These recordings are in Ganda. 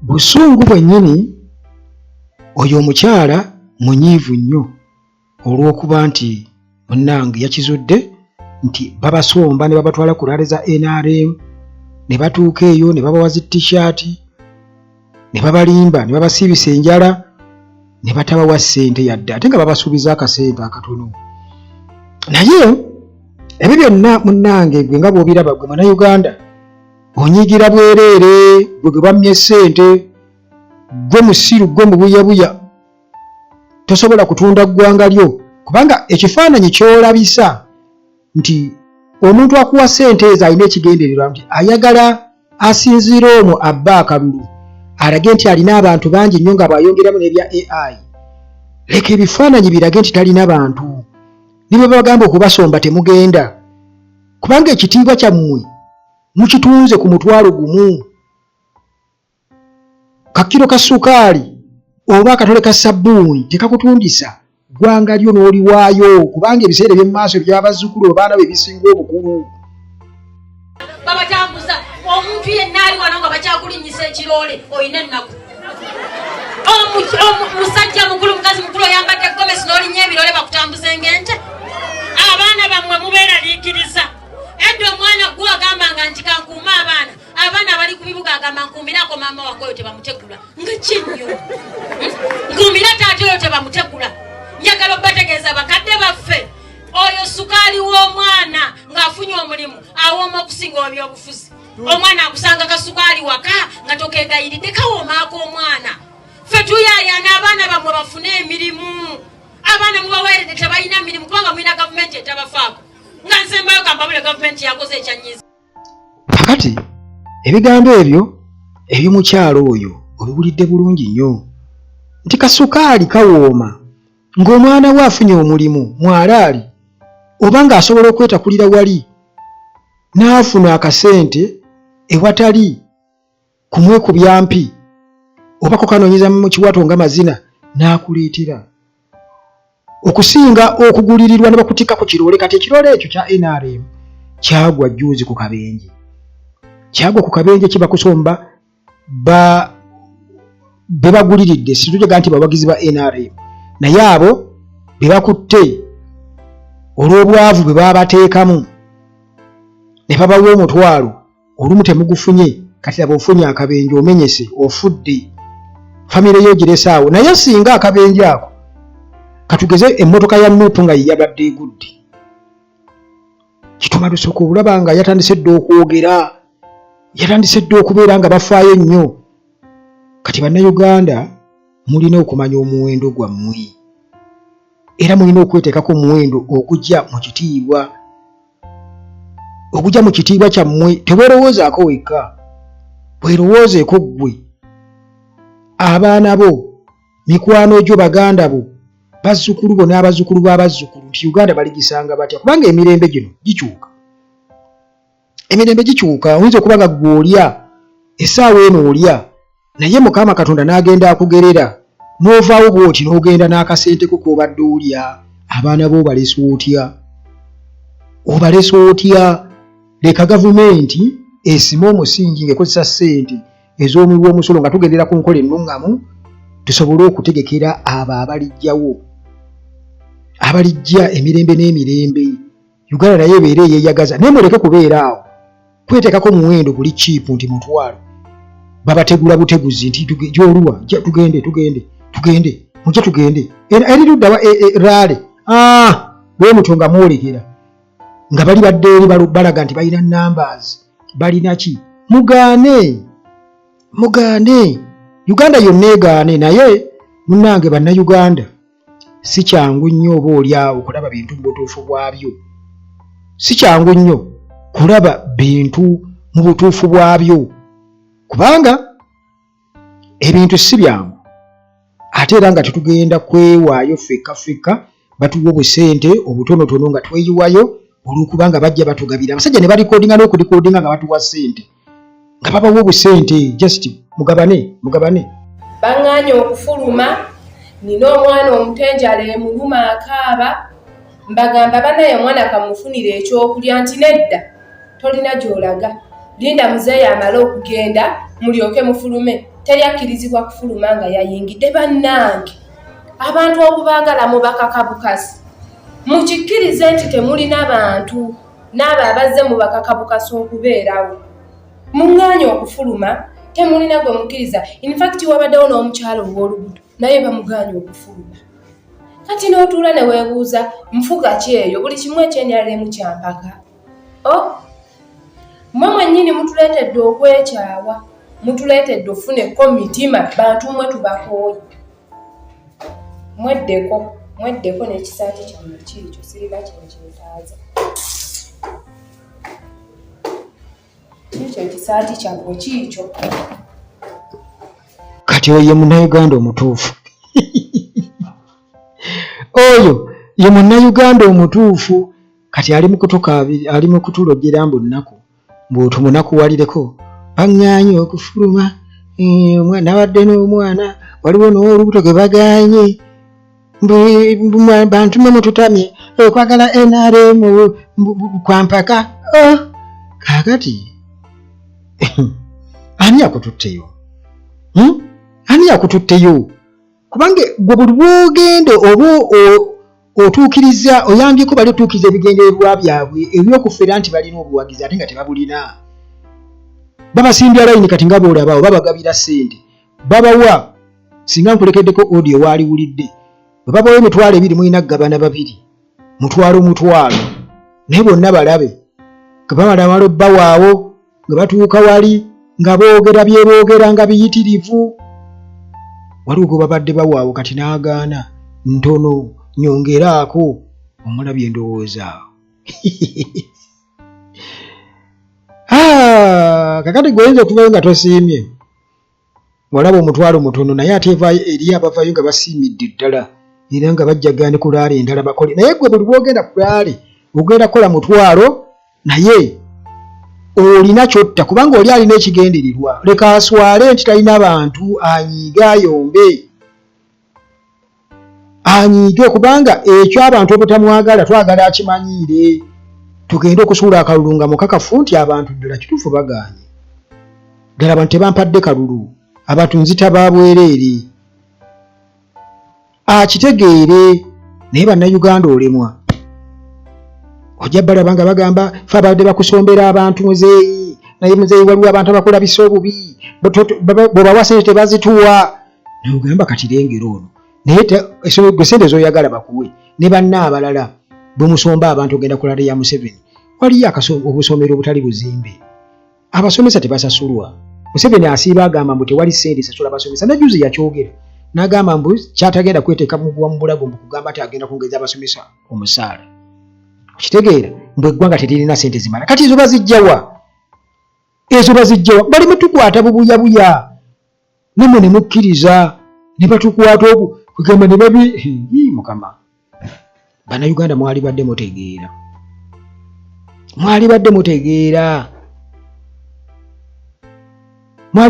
Busungu bwennyini oyo omukyala munyiivu nnyo olw'okuba nti munnange yakizudde nti babasomba ne babatwala ku laale za NRM ne batuuka eyo ne babawa zi t-shirt ne babalimba ne babasiibisa enjala ne batabawa ssente yadde ate nga babasuubiza akasente akatono. Naye ebyo byonna munnange gwe nga bw'obiraba gwe Munnayuganda onyigira bwereere gwe gwe bammye ssente gwe musiru gwe mu buyabuya tosobola kutunda ggwanga lyo kubanga ekifaananyi ky'olabisa nti omuntu akuwa ssente ezo alina ekigendererwa nti ayagala asinziira omwo abba akalulu alage nti alina abantu bangi nnyo nga bw'ayongeramu n'ebya AI. Leka ebifaananyi birage nti talina bantu ne bwe bagamba okubasomba temugenda kubanga ekitiibwa kyammwe mukitunze ku mutwalo gumu. Kakiro ka sukaali oba akatole ka sabbuuni tekakutundisa ggwanga lyo n'oliwaayo kubanga ebiseera eby'emu maaso by'abazzukulu abaana be bisinga obukulu. Babatambuza omuntu yenna ali wano nga bakyakulinnyisa ekiroole olina ennaku. Musajja mukulu mukazi mukulu oyambadde gomesi n'olinnya ebiroole bakutambuze ng'ente. Abaana bammwe mubeeraliikiriza. Edda omwana gwe agambanga nti kankuuma abaana abali ku bibuga agamba nkuumirako maama wange oyo tebamutegula nga kinnyo. Nkuumira taata oyo tebamutegula. Njagala obbategeeza bakadde baffe oyo sukaali w'omwana ng'afunye omulimu awooma okusinga ebyobufuzi. Omwana akusanga kasukaali waka nga tokeegayiridde kawoomaako omwana. Ffe tuyaayana abaana bammwe bafune emirimu. Abaana mubaweeredde tebalina mirimu kubanga mulina gavumenti etabafaako. Nga nsembayo kambabule gavumenti yakoze ekyanyiza. Kakati ebigambo ebyo eby'omukyalo oyo obiwulidde bulungi nnyo nti kasukaali kawooma ng'omwana we afunye omulimu mwalaali oba ng'asobola okwetakulira wali n'afuna akasente ewatali kumwekubya mpi oba kukanoonyeza mu kiwato nga mazina n'akuleetera okusinga okugulirirwa ne bakutikka ku kiroole. Kati ekiroole ekyo kya NRM kyagwa jjuuzi ku kabenje. Kyagwa ku kabenje kiba kusomba be baguliridde situjaga nti bawagizi ba NRM naye abo be bakutte olw'obwavu bwe babateekamu ne babawa omutwalo olumu temugufunye kati laba ofunye akabenje omenyese ofudde famire yo girese awo. Naye singa akabenje ako katugeze emmotoka ya Nuupu nga yabadde egudde kituma lusooka olaba nga yatandise dde okwogera yatandise dde okubeera nga bafaayo nnyo. Kati Bannayuganda mulina okumanya omuwendo gwammwe era mulina okweteekako omuwendo okujja mu kitiibwa kyammwe. Teweerowoozaako wekka weerowoozeeko ggwe abaana bo mikwano gyo baganda bo bazzukulu bo n'abazzukulu b'abazzukulu nti Uganda baligisanga batya kubanga emirembe gino gikyuka. Emirembe gikyuka oyinza okuba nga ggwe olya essaawa eno olya naye Mukama Katonda n'agenda akugerera n'ovaawo bw'oti n'ogenda n'akasente ko k'obadde olya. Abaana bo obalesa otya? Leka gavumenti esime omusingi ng'ekozesa ssente ez'omuwi w'omusolo nga tugendera ku nkola ennungamu tusobole okutegekera abo abalijja emirembe n'emirembe. Uganda naye ebeera eyeeyagaza naye muleke kubeera awo kweteekako muwendo guli chiipu nti mutwalo babategula buteguzi nti gyoluwa tugende mujja tugende eriruddawa raale bwe mutonga mwolekera nga bali badde eri balaga nti balina numbers balina ki. Mugaane Uganda yonna egaane. Naye munnange Bannayuganda si kyangu nnyo oba oliawo kulaba bintu mu butuufu bwabyo. Si kyangu nnyo kulaba bintu mu butuufu bwabyo kubanga ebintu si byangu ate era nga tetugenda kwewaayo ffekka batuwa obusente obutonotono nga tweyiwayo olw'okubanga bajja batugabira. Abasajja ne balikoodinga n'okulikoodinga nga batuwa ssente nga babawa obusente just mugabane. Baŋŋaanye okufuluma nina omwana omutenjala emuluma akaaba mbagamba banaye omwana kamufunire ekyokulya nti nedda tolina gy'olaga linda muzeeyi amale okugenda mulyoke mufulume teriyakkirizibwa kufuluma nga yayingidde. Bannange abantu okubaagala mubakakabukasi mukikkirize nti temulina bantu n'abo abazze mu bakakabukasi okubeerawo muŋŋaanya okufuluma temulina gwe mukkiriza. Infact wabaddewo n'omukyalo ow'olubuto naye bamugaanya okufuluma. Kati n'otuula ne weebuuza nfuga ki eyo buli kimu ekyenyalemu kyampaka. Mmwe mwennyini mutuleetedde okwekyawa mutuleetedde ofuneko mitima bantu mmwe tubakooye. Mweddeko n'ekisaati kyammwe kiikyo sirina kino kyetaaza. Kiikyo ekisaati kyammwe kiikyo. Kati oyo ye munnayuganda omutuufu. Oyo ye munnayuganda omutuufu. Kati ali mu kutulojjera mbu nnaku bw'otumunakuwalireko baŋŋaanye okufuluma. Nabadde n'omwana waliwo n'olubuto gwe bagaanye bantu mwe mututamye okwagala NRM kwampaka. Kaakati ani yakututteyo? Ani yakututteyo? Kubanga gwe buli bw'ogenda oba otuukiriza oyambyeko bali otuukiriza ebigendererwa byabwe ebyokufera nti balina obuwagizi ate nga tebabulina. Babasimbya layini kati nga boolabaawo babagabira ssente babawa singa nkulekeddeko audio waaliwulidde bababawo emitwalo 2 mulina kugabana 2 mutwalo naye bonna balabe nga bamala walo bbawaawo nga batuuka wali nga boogera byeboogera nga biyitirivu. Waliwo gwe babadde bawaawo kati n'agaana ntono nyongeraako omulabye endowooza. Kakati gweoyinza okuvayo nga tosiimye walaba omutwalo mutono naye ate evaayo eri abavayo nga basiimidde ddala era nga bajjagaane ku laale endala bakole. Naye gwe buli bwogenda ku laale ogenda kukola mutwalo naye olina kyotta kubanga oli alina ekigendererwa. Leka aswale nti talina bantu anyiige ayombe anyiige kubanga ekyo abantu obutamwagala twagala akimanyiire tugende okusuula akalulu nga mukakafu nti abantu ddala kituufu bagaanye ddala abantu tebampadde kalulu abantu nzita babwereere akitegeere. Naye bannayuganda olemwa ojja balaba nga bagamba fe abadde bakusombera abantu muzeeyi naye muzeeyi waliwo abantu abakulabisa obubi bwebawa sente tebazituwa nogamba kati lengero ono naye gwe sente zoyagala bakuwe. Ne banna abalala bwe musomba abantu ogenda kulala ya Museveni waliyo obusomero obutali buzimbe abasomesa tebasasulwa. Museveni asiiba agamba mbu tewali sente sasula abasomesa najuzi yakyogera n'agamba mbu kyatagenda kweteeka mu bulago mbu kugamba nti agenda kwongeza abasomesa omusaala. Kitegeera mbu eggwanga teririna sente zimala. Kati ezo bazijjawa? Bali mutukwata bubuyabuya nemwe ne mukkiriza ne batukwata kugamba ne babi Mukama. Bannayuganda mwali badde mutegeera mwali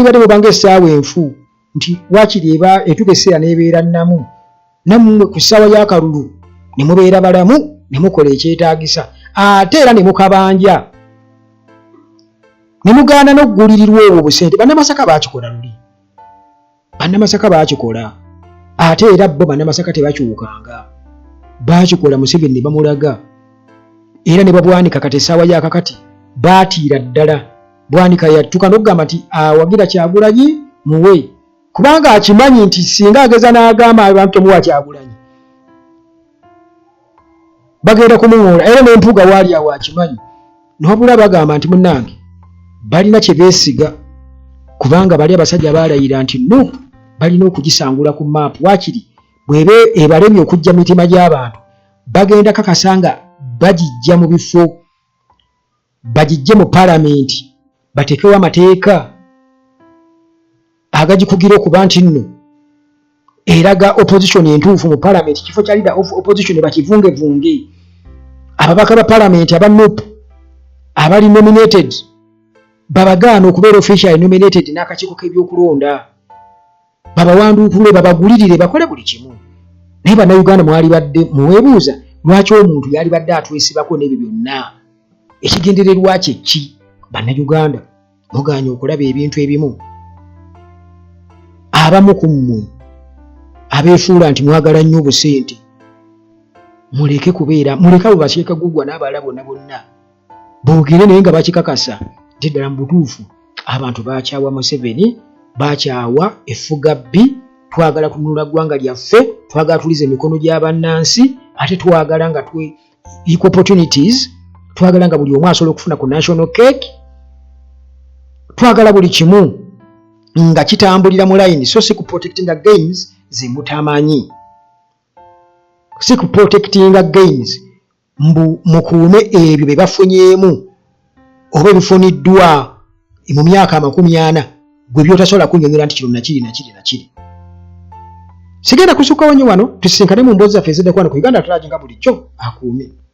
badde mubanga essaawa enfu nti waakiri eba etuga esseera n'ebeera nnamu nammwe ku ssaawa y'akalulu ne mubeera balamu ne mukola ekyetaagisa ate era ne mukabanja ne mugaana n'okugulirirwa obwo busente. Bannamasaka baakikola luli, bannamasaka baakikola ate era bo bannamasaka tebakyukanga baakikola. Museveni ne bamulaga era ne babwanika kati essaawa y'akakati baatiira ddala. Bwanika yattuka n'okugamba nti awagira Kyagulanyi muwe kubanga akimanyi nti singa ageza n'agamba abantu temuwa Kyagulanyi bagenda kumuŋoola era n'empuga waali awo akimanyi. Nobula bagamba nti munnange balina kye beesiga kubanga bali abasajja baalayira nti no balina okugisangula ku maapu waakiri bw'ebe ebalemye okujja mitima gy'abantu bagenda kakasanga bagijja mu bifo bagijje mu palamenti bateekewo amateeka agagikugira okuba nti nno eraga opposition entuufu mu palamenti. Kifo kya leader of opposition bakivungevunge. Ababaka ba palamenti aba NUP abali nominated babagaana okubeera officially nominated n'akakiiko k'ebyokulonda babawanduukule babagulirire bakole buli kimu. Naye bannayuganda mwali badde muweebuuza lwaki omuntu yali badde atwesibako n'ebyo byonna ekigendererwa kye ki? Bannayuganda muganya okulaba ebintu ebimu. Abamu ku mmwe abeefuula nti mwagala nnyo obusente muleke abo baseeka gugwa n'abala bonna boogere naye nga bakikakasa nti ddala mu butuufu abantu bakyawa Museveni, bakyawa effuga bbi, twagala kununula ggwanga lyaffe, twagala tulize emikono gy'abannansi, ate twagala nga equal opportunities, twagala nga buli omu asobola okufuna ku national cake, twagala buli kimu nga kitambulira mu line, so si ku protecting games ze mutamanyi, si ku protecting games mukuume ebyo bye bafunyeemu oba ebifuniddwa mu myaka 40 gwe byotasobola kunnyonnyola nti kino nakiri. Sigenda kusukkawo nnyo wano, tusisinkane mu mboozi zaffe eziddako wano ku Uganda Talagi nga bulijjo akuume.